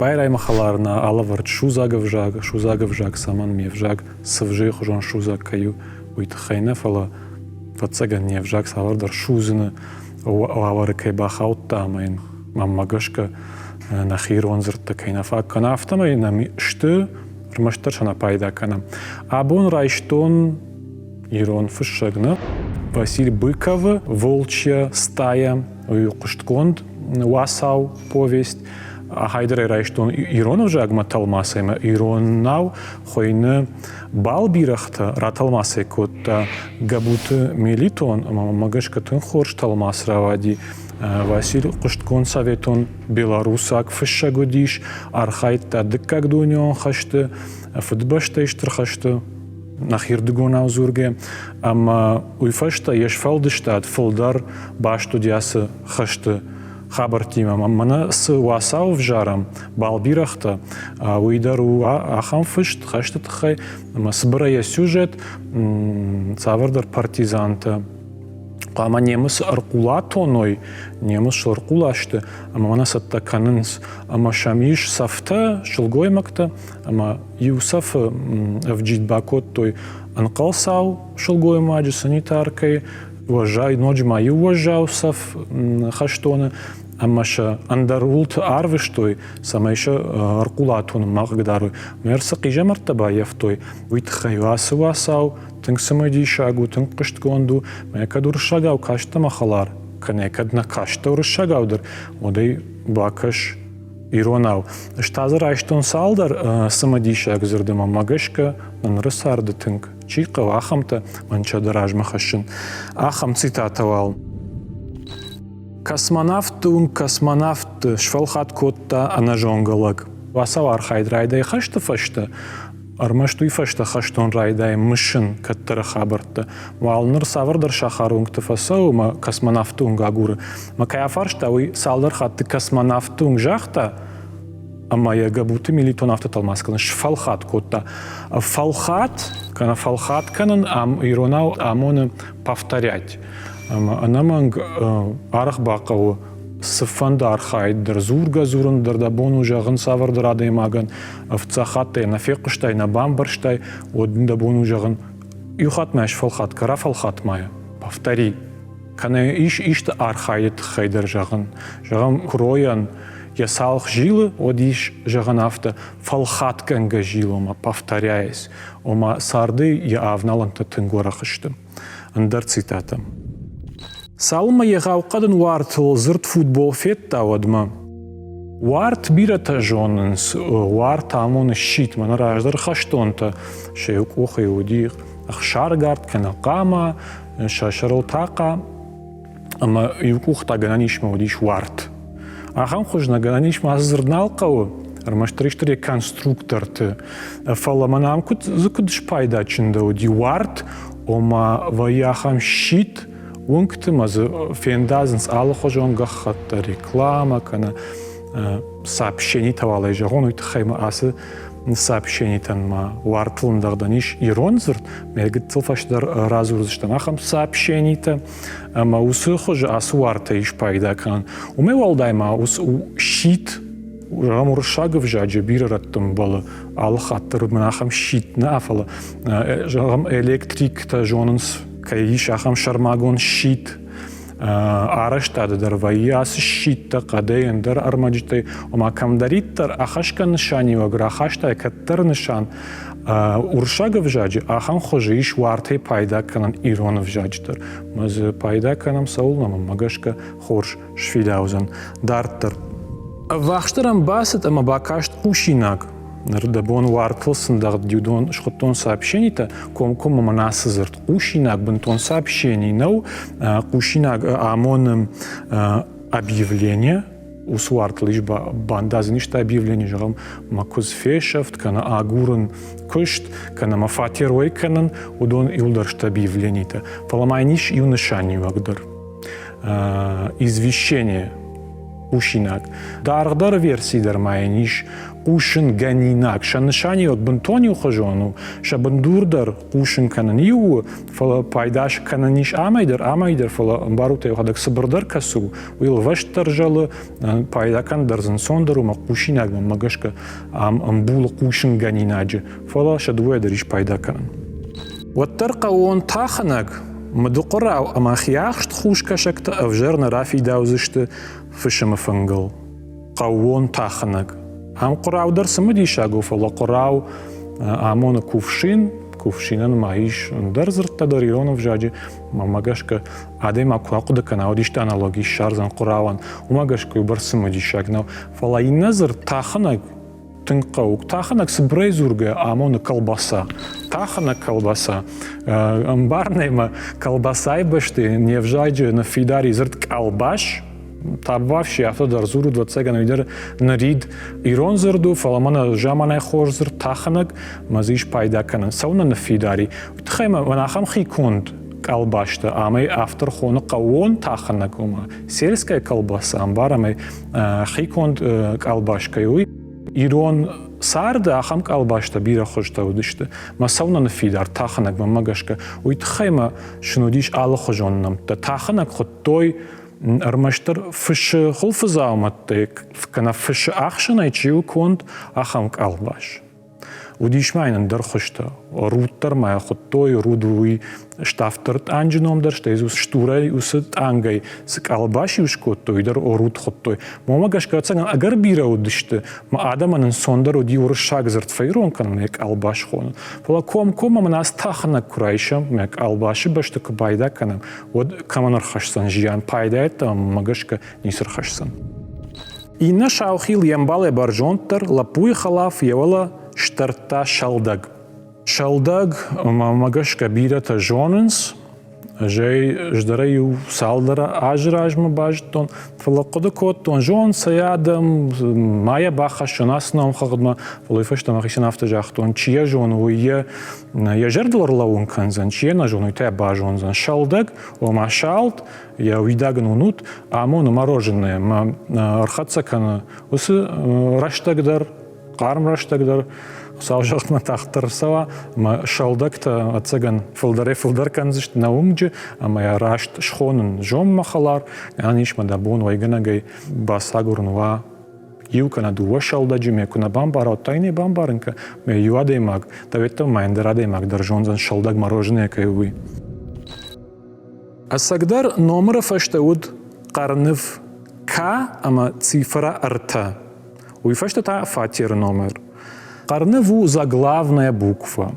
байрай махаларна алавард шузагавжаг саман мевжаг сывжих жон шузаг каю уйтхайна фала фацаган невжаг савардар шузына аварыкай бахауттамайн маммагашка нахир онзыртта кайнафак канафтамай нами шты рмаштар шана пайда канам. Абон райштон ирон фышагна Василий Быков «Волчья стая» Куштконд Уасау повесть. Хайдер райштон иронов жагма талмасайма ироннау хойны балбирахта раталмасай котта габуты мелитон магашка тын хорш талмас равади Василий Кушткон советон белорусак фышагодиш архайта дыккак дунион хашты футбашта иштыр хашты нахирдгон аузурге ама уйфашта ешфалдыштад фылдар баштудиясы хашты хабартима мана с уасау вжарам балбирахта уйдару ахам фышт хашты тхай сбрая сюжет цавардар партизанта Ама немыс аркулатоной, немыс шаркулашты, ама мана саттаканынс, ама шамиш сафта шылгоймакта, ама Юсаф вджидбакот той анкалсау шылгоймаджи санитаркой, уважай, ноджма и уважал саф хаштоны, ама ша андарулт арвыштой, сама еще аркулатон магдару, мерса кижа мартабаев той, уйтхай васау, тынк самади шагу, тынк кыштконду, мекад уршагау кашта махалар, канекад на кашта уршагаудер, одай бакаш иронау. Штазар айштон салдар самади шаг зырдыма магашка, нанрысарды тынк. Чикав ахамта манчадараж махашын. Ахам цитатавал. Космонавт шфалхат котта анажонгалак. Васавар хайдрайдай хашта фашта. Армаштуй фашта хаштон райдай мышын каттара хабарта. Валныр савардар шахарунг тафасау ма космонавтунг агуры. Ма каяфаршта уй салдар хатты космонавтунг жахта, ама я габуты милитон автоталмасканы шфалхат котта. Фалхат канан иронау амоны повторять. Анаманг арахбакау сыфандар хайдер зурга зурындар да бону жағын савардар адаймаган вцахаттай на фекуштай на бамбарштай одында бону жағын юхатмаш фалхат кара фалхат мая повтори кане ишта архайд хайдер жағын кроян ясалх жилы одиш жағын авто фалхат канга жилома повторяясь ома сарды я авналанта тынгорахышты андар цитата. Салма егауқадын уартыл зырт футбол фетта одма. Уарт бирата жонынс, уарт амоны щит, мана раждар хаштонта, шеюк охай удих, ахшаргард канакама, шашарылтака, ама юкух тагананишма удиш уарт. Ахам хожна гананишма азырналкау, армаштриштаре конструкторты, фаламанам кут закудыш пайда чында уди уарт, ома ваяхам щит, Унктымаз фендазынс алхожон гахатта реклама, кана сообщений тавалай жагон уйтхайма асы сообщений танма уартылындагданиш иронзырт мегит тылфашдар разурзыштан ахам сообщений-то ама усы хожа асы уарта иш пайда кан. Уме валдайма ус щит жагам уршагов жаджа бирараттым балы алхаттыр манахам щит на афала жагам электрик-та жонынс кайиш ахам шармагон щит араштады дар ваяс щитта кадейн дар армаджитай ома камдариттар ахашка нышанива грахаштай каттар нышан уршагов жаджи ахам хожи иш вартай пайда канан иронов жаджтар маз пайда канам саулнама магашка хорш шфидаузан дартар вахштарам басет ама бакашт кушинак Нардабон вартылсын дағд дюдон шхоттон сообщений-то ком манасызырт. Кушинак бентон сообщений, но кушинак амоным объявление, усвартл лишь бандазы ништа объявление, жагам макуз фешафт, кана агурын кышт, кана мафатер ойканан, удон илдаршт объявлений-то. Фаламайниш юнышани вагдар. Извещение. Ушинак. Даргдар версий дармайниш قوشن جنيناك شنشاني od بنتوني خجانو شبندور در قوشن كننيو فلا بايداش كننيش آمايدر فلا باروتي هذاك صبردر كسو ويل وشتر جل بايدا كان درزن صندرو ما قوشيناك ما مجشك بول قوشن جنيناج فلا شدوه دريش بايدا كان والترقى وون تاخنك مدقراو اما خياخت خوش كشكت افجرنا رافي داوزشت فشم فنجل قوون تاخنك ام قراو درس مديشاغو فلا قراو امون كوفشينن مايش درزر تدريرون فجاجي ما ماغاشك ادي ما قاقد كنا وديشت انالوجي شارزن قراوان وماغاشك برس مديشاغنا فلا ينظر تاخنك تنقوك تاخنك سبريزورغا امون колбаса тахана колбаса амбарнема колбасай башти невжаджи на фидари зрт колбаш та вообще авто дарзуру 20 ганвидер нарид ирон зрду фаламана жамана хорзр таханак мазиш пайда канан сауна на фидари тхема ванахам хикунд колбашта амай автор хона кавон таханак ума сельская колбаса амбараме хикунд колбашкой ирон сарда ахам колбашта бира хожта удиште масауна на фидар таханак мамагашка уйтхема шнудиш ала хожоннам та таханак хоттой армаштар фиш холфзауматтек кана фиш ахшнай чиу конт ахам колбаш удиш майнен дар хожта руттар май хоттой рудуи штафтерт анжном дар штезус штурай усет ангай с колбаши ушкоттой дар рут хоттой мамагашка цан агар бира удиште ма адаманын сондар уди уршаг зерт фейрон кан мек колбаш хон фола ком манас тахна курайша мек колбаши башта кбайда канам вот каманар хашсан жиан пайда это магашка нисер хашсан инна шаухил ямбале баржонтар лапуй халаф явала штарта шалдаг магашка бирата жоненс жей ждарею салдара ажражма бажтон фалакода коттон жон саядам мая баха шонаснам хагдма фалифашта махишен автожахтон чия жон уе я жердлар лаун канзан чия на жон уйта бажонзан шалдаг о машалт я уйдаган унут амон мороженое ма архатсакана усы раштагдар қарым раштагдар саужахтма тахтар сава ма шалдакта ацаган филдар канзишт наумджи ама я рашт шхонын жом махалар анишма да бон вайганагай басагурнва юкана дуа шалдаджи мекуна бамбара тайне бамбарынка ме юадемаг таветта майндерадемаг даржонзан шалдаг мороженое кайуи асагдар номера фаштауд қарныв к ама цифра арта уйфашта та фатир номер Қарныву заглавная буква.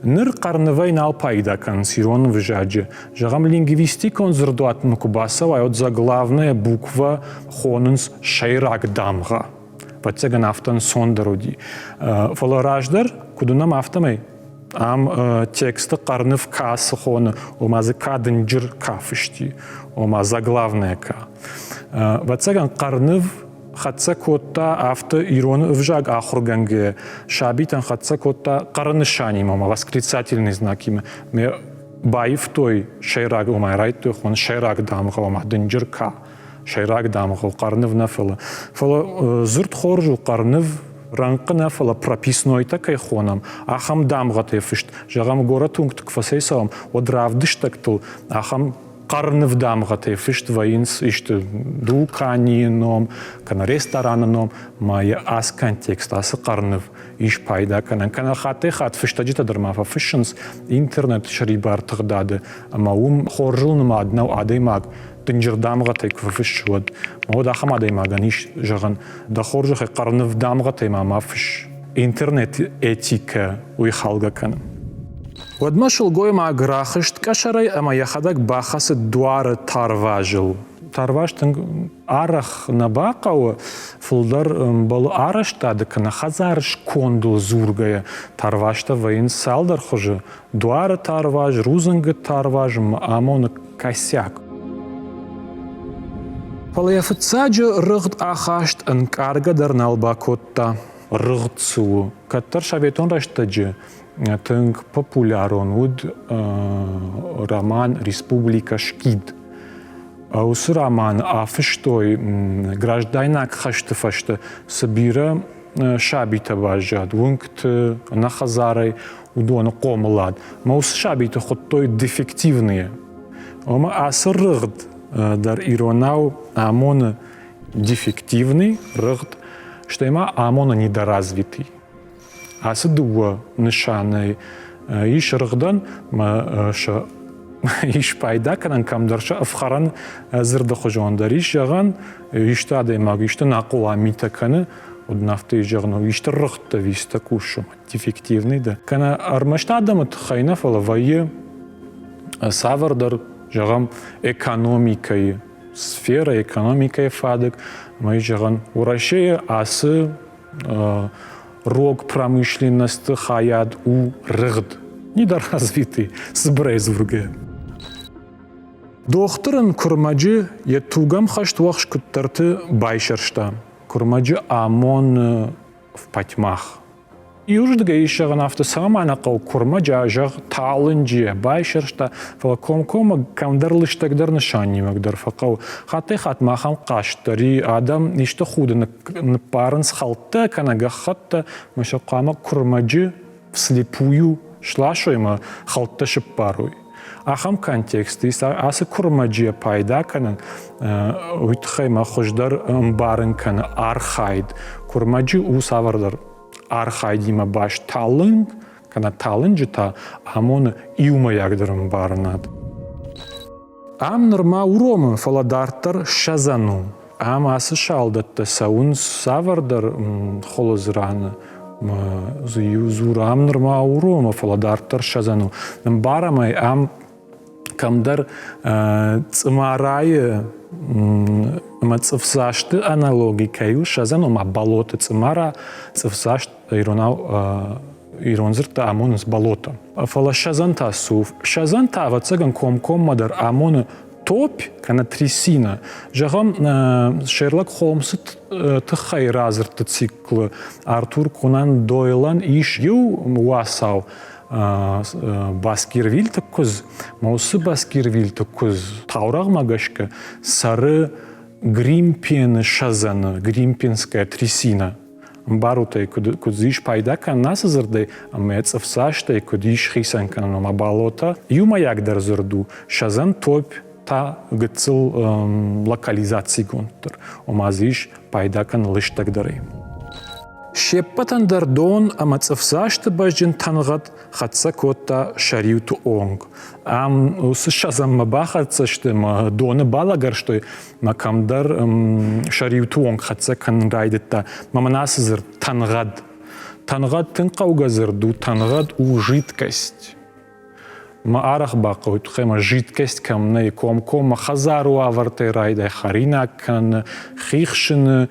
Ныр қарнывай нал пайда кан сирон в жадже. Жагам лингвистик он зрдуат мукубасава от заглавная буква хонынс шайрак дамга. Пацеган автон сондаруди. Фолораждар кудунам автомай. Ам тексты қарныв касы хоны. Омазы кадынджыр кафышти. Ома заглавная ка. Пацеган қарныв хатса котта авто ирон вжаг ахурганге шабитан хатса котта қарнышани мама восклицательный знак им ме байф той шайраг умай райт той хон шайраг дамга мама дынжырка шайраг дамга қарныв нафала фала зурт хоржу қарныв ранқы нафала прописной такай хонам ахам дамга тефишт жагам гора тунктк фасейсам одравдыштактыл ахам Қарныв дамга тефишт ваинс иште дуканином, кана ресторананом, мая ас контекст, асы қарныв иш пайда канан. Кана хаты хат фиштаджита дармафа фишнс интернет шарибар тагдады, ама хоржылным аднау адаймаг тынжыр дамга тек фишшуад. Мау дахам адаймаган иш жаган да хоржы қарныв дамга тема мафиш. Интернет этика уйхалга канан. Вадмашыл гойма аграхышт кашарай ама яхадак бахасы дуары тарважыл. Тарваштың арах набақауы фулдар балу араштады кана хазарыш кондул зургая. Тарвашта вайын салдар хожы. Дуары тарваж, рузынғы тарваж, амоны косяк. Палаяфыцаджы рығд ахашт înкарга дарналба котта рығд суы. Каттар шаветон раштаджы. Тынк популярон уд роман «Республика Шкид». Ус роман афыштой гражданак хаштыфашты собира شابيت باجاد ونكت نخزاري ودون قوملاد موس شابيت خطوي ديفكتيفنيه وما أسر رغد در إيروناو آمون ديفكتيفني رغد شتيما آمون недоразвитый. أسدو نشاني إيش رغدن ما شا إيش بايدا كان كم درش أفخرن زرد خجون دريش جغن إيش تادي ما إيش تناقوا ميتا كان ودنافتي جغنو إيش ترغت ويستكوشو ديفكتيفني ده كان أرمشت عدم تخينا فلوي سافر در جغم экономикой сфера экономикой фадок мы жаган урашея асы рог промышленности хаят у рыгд недоразвитый сбрейзвурге дохтырын курмаджи етугам хашт вахш куттерты байшершта курмаджи амон в патьмах Юждга ишаган автосамана кау курмаджа жаг талынджи байшершта фалаком камдарлыш тагдар нишани магдар факау хаты хатмахам каштари адам ништа худын парынс халтта канага хатта машакама курмаджи вслепую шлашойма халтта шиппаруй ахам контексты асы курмаджи пайда канан уйтхайма хождар мбарын кан архайд курмаджи усавардар архайдима баш талынг, кана талынджита, амон иума ягдарым барнад. Ам норма уромын фаладартар шазану. Ам асы шалдатта саун савардар холозраны. Зур ам норма урома фаладартар шазану. Барамай ам камдар цмарайы мацфсашты аналогикаю шазану ма болото цмара цфсашт иронзырта амонс болото фала шазанта суф шазанта вацаган ком мадар амон топ кана трясина жагам Шерлок Холмс тхай разырты цикл Артур Конан Дойлан иш ю васау Баскервиль таккуз, маусы Баскервиль таккуз, таураг магашка, сары гримпен шазана, гримпенская трясина. Барутай, кудзиш пайдака насазырдай, амецов саштай, кудиш хисанка на болота, юма ягдар зырду, шазан топ та гцил локализации гонтер, омазиш пайдакан лыш тагдары. Шеппатан дардон амацфсашты бажин тангат хатса кота шариуту онг. Ам усы шазам мабахатса шты ма доны балагар штой макамдар шариуту онг хатса кан райдетта маманасызыр тангад. Тангад тынкаугазырду тангад у жидкость. Ма арах бақойт хема жидкость камна ком хазару авартай райдай харина кан хихшины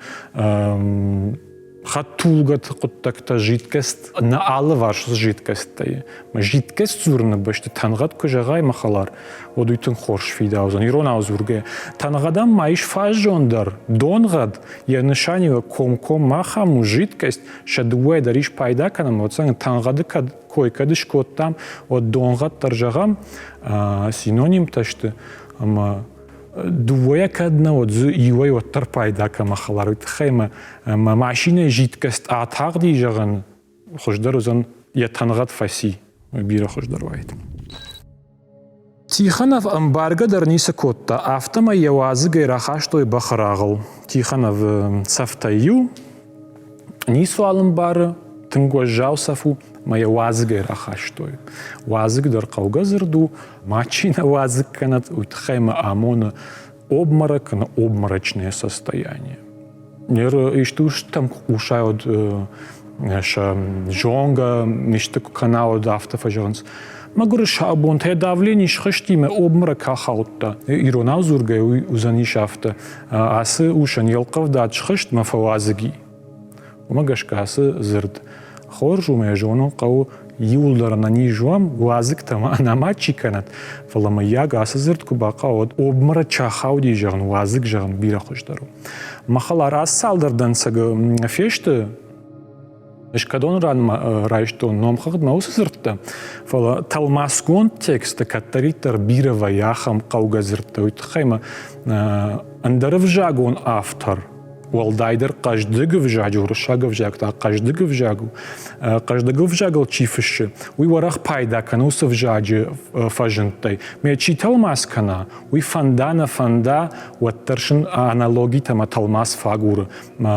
Хатулгат коттакта жидкость на алы ваш жидкостьтай. Жидкость зурны башты тангат кожагай махалар. Одуйтын хорш фидаузан ирона узурге. Тангадам маиш фажондар донгад я нишанива ком махаму жидкость шадуэ дариш пайда канам отсан тангады кой кадыш коттам от донгад таржагам синоним ташты ама Двоя кадна от юай от тарпайда камахалар утхайма машина жидкость атагди жаган хождар узан я тангат фаси бира хождар вайт Тиханов амбарга дарниса котта автома явазы гайраха что и бахрагыл Тиханов сафтаю нису алымбары тынгожау сафу моя вазгай рахаштой. Вазг дар каугазырду, мачина вазг канат утхайма амона обморок на обморочное состояние. Нер иштуш там ушают ша жонга ништык канал дафтафажонс. Магур шабон те давление шхштиме обморок хахаутта. Ирона зургай узанишафта. Асы ушан елкав дат шхшт мафавазги. Умагашкасы зырд. Хоржу моя жена кау юлдара на ней жуам вазик там она мачи канат фалама яга асызырт кубака от обмара чахауди жагн вазик жагн бира хождару махалар ассалдардан сага фешты эшкадон ран райштон номхагд маусызыртта фала талмаскон текста каттаритар бира ваяхам каугазыртта уйтхайма андаров жагон автор والدايدر قجدق فجاجو رشاق فجاق تا قجدق فجاجو قجدق فجاقل تشيفش وي ورخ بايدا كانو سفجاج فجنتي مي تشي تلماس كنا وي فندا وترشن انالوجي تما تلماس فاغور ما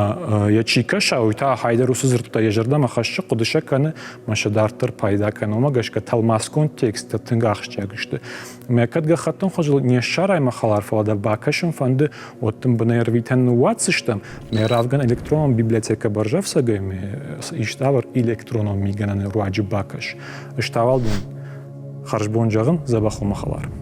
يتشي كشا ويتا هايدر وسزرت يجردا ما خش قدشه كان مشدارتر بايدا كانو ما гашка تلماس контекст تنغاخشجاغشت مي كدغ خطن خجل نيشاراي مخالار فادا باكشن فند وتم بنيرвитен واتسشتم مي равган электронном библиотека баржавсагай ми иштавар электроном миганан руаджи бакаш иштавалдун харжбон жагын забаху махалар